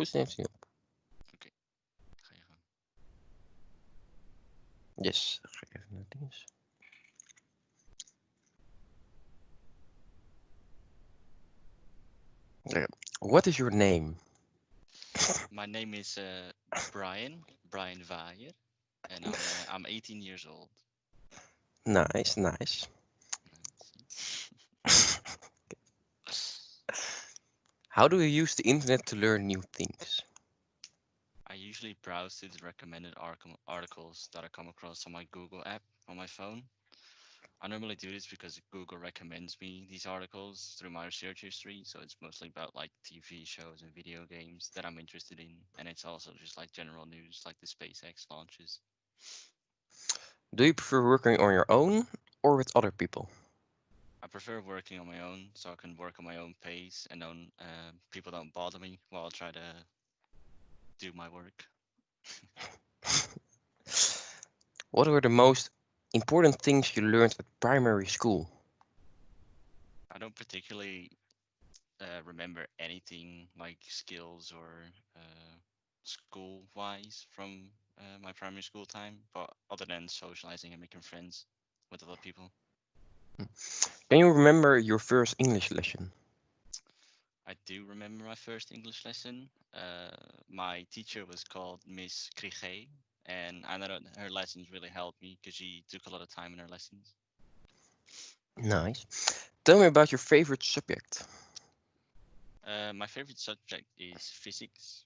goed neemt hij op. Oké, ga je gang. Yes, ga ik even naar links. Okay. What is your name? My name is Brian Waaijer, and I'm 18 years old. Nice, nice. How do you use the internet to learn new things? I usually browse through the recommended articles that I come across on my Google app on my phone. I normally do this because Google recommends me these articles through my research history, so it's mostly about like TV shows and video games that I'm interested in, and it's also just like general news like the SpaceX launches. Do you prefer working on your own or with other people? I prefer working on my own, so I can work on my own pace and people don't bother me while I try to do my work. What were the most important things you learned at primary school? I don't particularly remember anything like skills or school wise from my primary school time, but other than socializing and making friends with other people. Can you remember your first English lesson? I do remember my first English lesson. My teacher was called Miss Krige, and I know that her lessons really helped me because she took a lot of time in her lessons. Nice. Tell me about your favorite subject. My favorite subject is physics.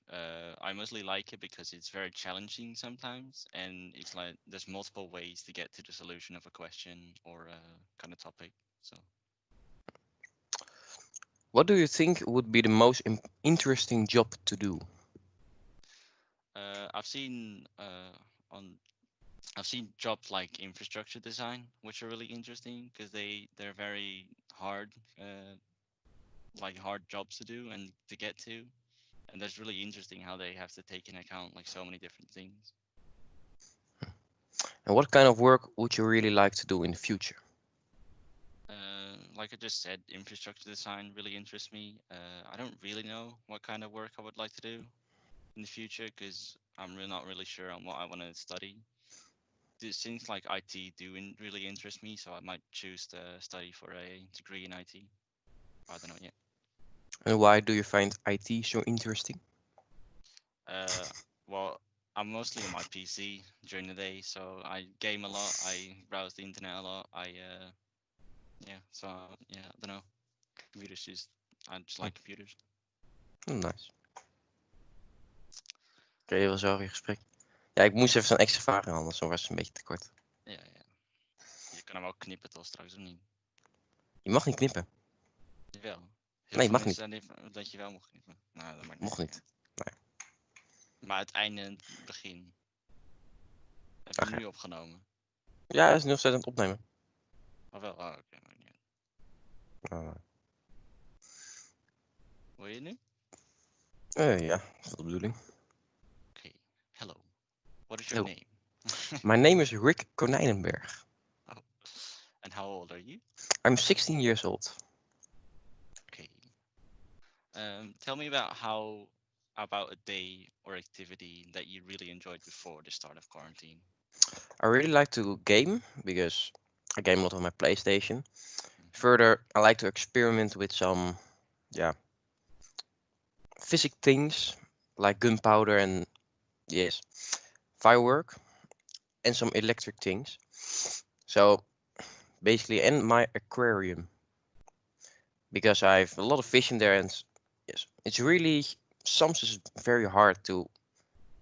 I mostly like it because it's very challenging sometimes, and it's like there's multiple ways to get to the solution of a question or a kind of topic. So What do you think would be the most interesting job to do? I've seen on I've seen jobs like infrastructure design, which are really interesting because they're very hard, like hard jobs to do and to get to, and that's really interesting how they have to take into account like so many different things. And what kind of work would you really like to do in the future? Like I just said, infrastructure design really interests me. I don't really know what kind of work I would like to do in the future because I'm really not really sure on what I want to study. It seems like IT really interest me, so I might choose to study for a degree in IT. I don't know yet. And why do you find IT so interesting? Uh, well, I'm mostly on my PC during the day, so I game a lot. I browse the internet a lot. Yeah, so yeah, I don't know. I just like computers. Nice. Oké, dat was wel weer gesprek. Ja, ik moest even zo'n extra vraag in, anders was het een beetje te kort. Ja, ja. Je kan hem ook knippen toch straks of niet? Je mag niet knippen. Jawel. Heel Nee, veel mag mensen niet. zijn dat je wel mag knippen. Nou, dat maakt Mocht niet niet. uit. Maar het einde en het begin. Heb je Ach hem ja. nu opgenomen? Ja, hij is nog steeds aan het opnemen. Oh wel, oh, oké, maakt niet uit. Uh, Hoor je het nu? ja, dat is de bedoeling. Oké. Hello. What is your Oh, name? my name is Rick Konijnenberg. Oh. And how old are you? I'm 16 years old. Okay. Tell me about a day or activity that you really enjoyed before the start of quarantine. I really like to game because I game a lot on my PlayStation. Further, I like to experiment with some, yeah, physics things like gunpowder and yes, firework and some electric things. So basically, and my aquarium because I have a lot of fish in there, and yes, it's really sometimes very hard to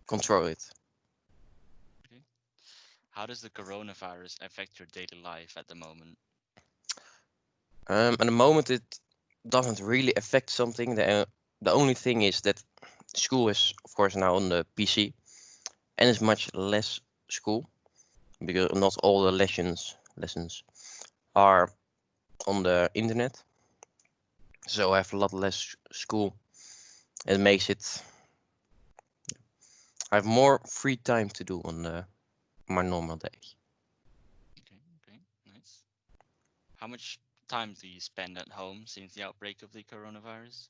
control it. Okay. How does the coronavirus affect your daily life at the moment? At the moment, it doesn't really affect something. The only thing is that school is, of course, now on the PC, and it's much less school because not all the lessons are on the internet. So I have a lot less school. It makes it. I have more free time to do on my normal day. Okay, nice. How much time do you spend at home since the outbreak of the coronavirus?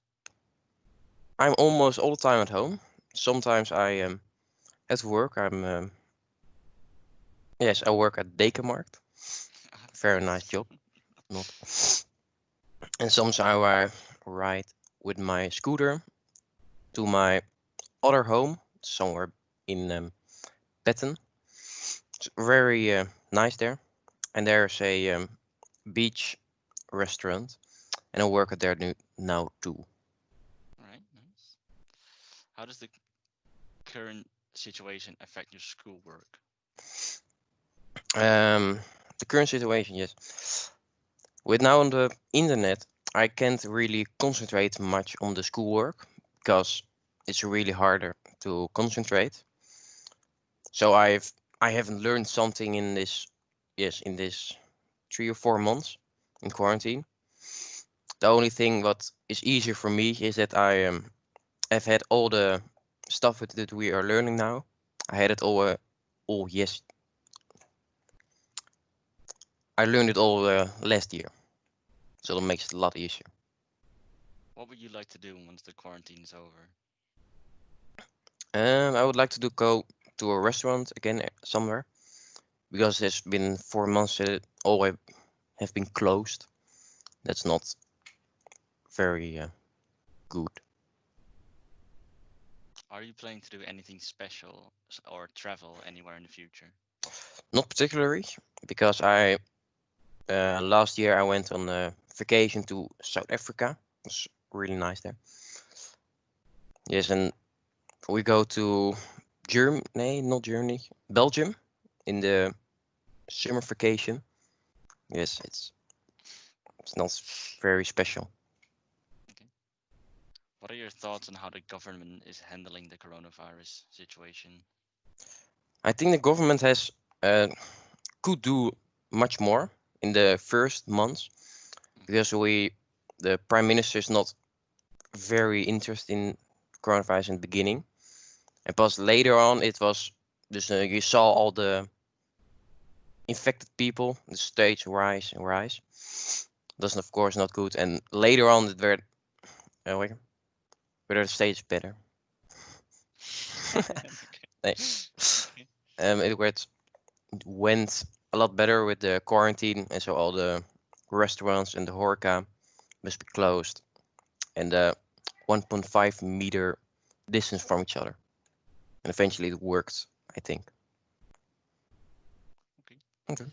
I'm almost all the time at home. Sometimes I am at work. Yes, I work at Dekenmarkt. Very nice Nice. job. Not. And sometimes I ride with my scooter to my other home somewhere in Petten. It's very nice there. And there's a beach restaurant, and I work at there now too. All right, nice. How does the current situation affect your schoolwork? Um, the current situation, yes. With now on the internet, I can't really concentrate much on the schoolwork because it's really harder to concentrate. So I haven't learned something in this, yes, in this 3 or 4 months in quarantine. The only thing what is easier for me is that I've had all the stuff that we are learning now. I had it all yes, I learned it all last year, so that makes it a lot easier. What would you like to do once the quarantine is over? I would like to go to a restaurant again somewhere because it's been 4 months that it all have been closed. That's not very good. Are you planning to do anything special or travel anywhere in the future? Not particularly because I last year I went on a vacation to South Africa. It was really nice there. Yes, and we go to Germany, not Germany, Belgium in the summer vacation. Yes, it's not very special. Okay. What are your thoughts on how the government is handling the coronavirus situation? I think the government has uh, could do much more in the first months Hmm. because the prime minister is not very interested in coronavirus in the beginning, and plus later on it was just you saw all the infected people, the stage rise and rise. That's of course not good, and later on it were wait, whether the stage better. Okay. Nee. Okay. It went a lot better with the quarantine, and so all the restaurants and the horeca must be closed, and 1.5 meter distance from each other. And eventually it worked, I think. Okay. Okay.